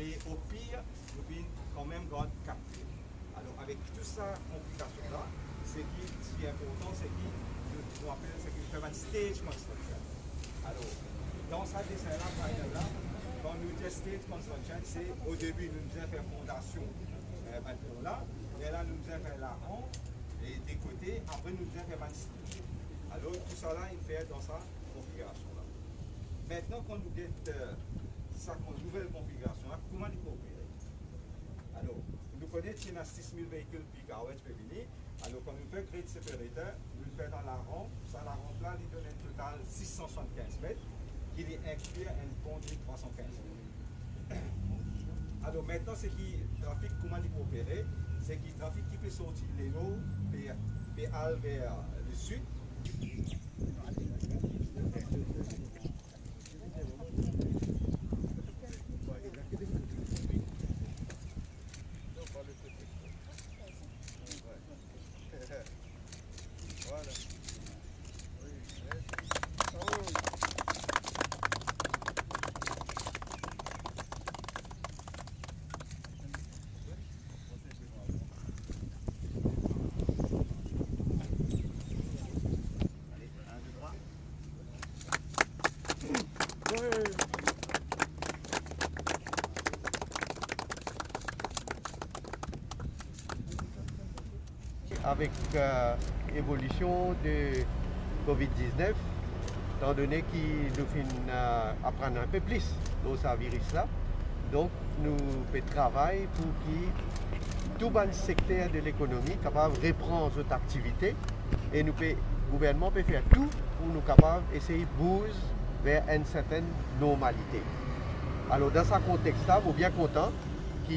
mais au pire, nous venons quand même garder capté. Alors, avec toute cette complication-là, ce qui est important, c'est qu'il fait un stage construction. Alors, dans ce dessin-là, par exemple, quand nous disons stage construction, c'est au début, nous avons fait fondation là, et là, nous avons fait la rampe, et des côtés, après, nous avons fait un stage. Alors, tout ça là, il fait dans sa configuration-là. Maintenant, quand nous avons sa nouvelle configuration, comment il faut opérer? Alors, nous connaissons qu'il y a 6000 véhicules pick-up per venir. Alors, quand nous faisons grade separator, nous le faisons dans la rampe. Ça, la rampe là, il donne un total 675 mètres, qui est inclus une conduite 315 mètres. Alors, maintenant, c'est qui trafic, comment il faut opérer? C'est qui trafic qui peut sortir les hauts, puis aller vers le sud. Avec l'évolution de Covid-19, étant donné qu'il nous fait apprendre un peu plus dans ce virus-là, donc nous travaillons pour que tout le secteur de l'économie soit capable de reprendre cette activité et le gouvernement peut faire tout pour nous capable d'essayer de bouger vers une certaine normalité. Alors dans ce contexte-là, nous sommes bien contents que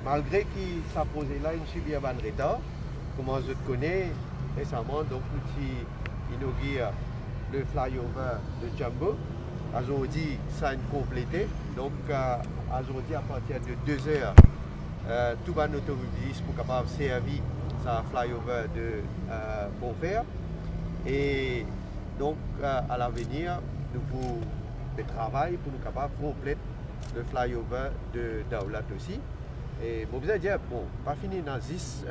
malgré qu'il s'est posé là une subie un retard, comme je connais récemment, donc nous inauguré le flyover de Jumbo. Aujourd'hui, ça a complété. Donc aujourd'hui, à partir de 2 heures, tout le automobiliste pour capable servir sa flyover de Bonfer. Et donc à l'avenir, nous pouvons travailler pour nous capable de compléter le flyover de Daoulat aussi. Et bon, vous allez dire, bon, pas fini dans 10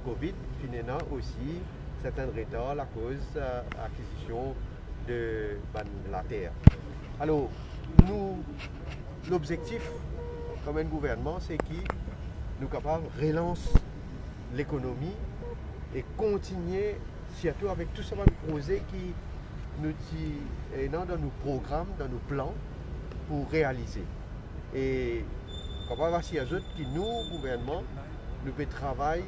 Covid, fini dans aussi certains retards à cause de l'acquisition de la terre. Alors, l'objectif, comme un gouvernement, c'est que nous sommes capables de relancer l'économie et continuer, surtout avec tout ce projet qui nous est dans nos programmes, dans nos plans, pour réaliser. Et comme voici à eux qui nous, gouvernement, nous pouvons travailler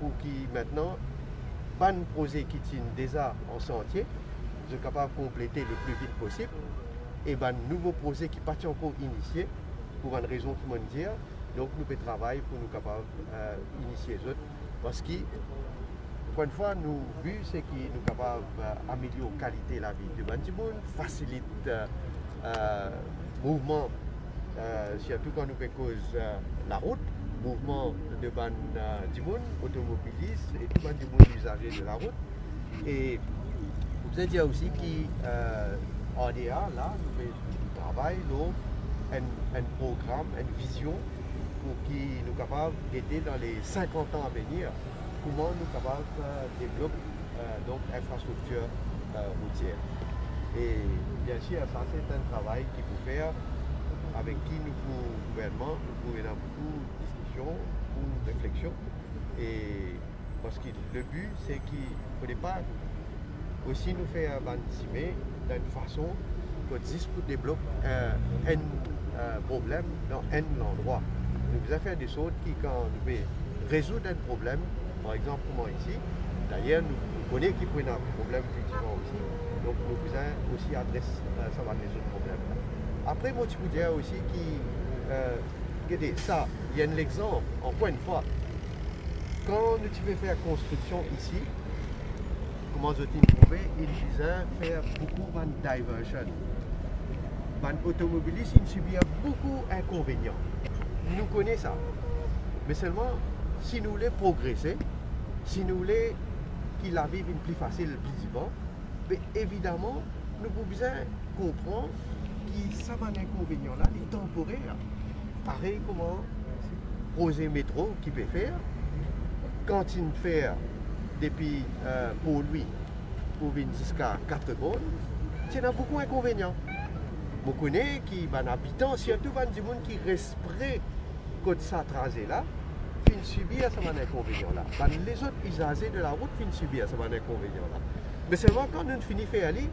pour que maintenant, pas de projet qui tient déjà en sentier, nous sommes capables de compléter le plus vite possible. Et un nouveau projet qui n'est pas encore initié, pour une raison qui m'en dire, donc nous pouvons travailler pour nous capables d'initier les autres. Parce que, pour une fois, nous but, c'est que nous sommes capables d'améliorer la qualité de la vie de Bandimoun, faciliter le mouvement. Surtout quand nous faisons la route, mouvement de Bandimoun, automobilistes et tout le monde usagers de la route. Et vous avez dit aussi qu'en RDA, là, nous travaillons un programme, une vision pour qui nous capables d'aider dans les 50 ans à venir, comment nous capables de développer donc infrastructure routière. Et bien sûr, ça c'est un travail qu'il faut faire avec qui nous, pour le gouvernement, nous pouvons avoir beaucoup de discussions, beaucoup de réflexions. Et parce que le but, c'est qu'il ne faut pas aussi nous faire anticiper d'une façon que pour développer un problème dans un endroit. Nous devons faire des choses qui, quand nous pouvons résoudre un problème, par exemple, comme ici, d'ailleurs, nous connaissons qu'il peut y avoir un problème effectivement aussi, donc nous pouvons aussi adresser ça va résoudre le problème. Après, moi, je peux dire aussi que ça, il y a un exemple, encore une fois, quand nous devons faire construction ici, comment je t'ai trouvé, ils disaient faire beaucoup de diversion. Les automobilistes, ils subissent beaucoup d'inconvénients. Nous connaissons ça. Mais seulement, si nous voulons progresser, si nous voulons que la vie soit plus facile, plus vivante, mais évidemment, nous pouvons besoin comprendre que ça va inconvénient là est temporaire. arrêt comment poser métro qui peut faire, cantine faire depuis pour lui, pour venir jusqu'à 4 secondes, il y a beaucoup d'inconvénients. Je connais qui sont habitants, surtout des gens qui restent près de ça tracé là, qui subir ces inconvénients là. Les autres usagers de la route qui subir ces inconvénients là. Mais seulement quand nous finissons de faire aller,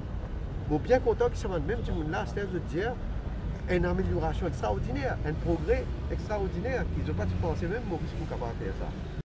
je suis bien content que ce soit même gens là, c'est de dire une amélioration extraordinaire, un progrès extraordinaire. Ils n'ont pas pensé même Maurice pour capable faire ça.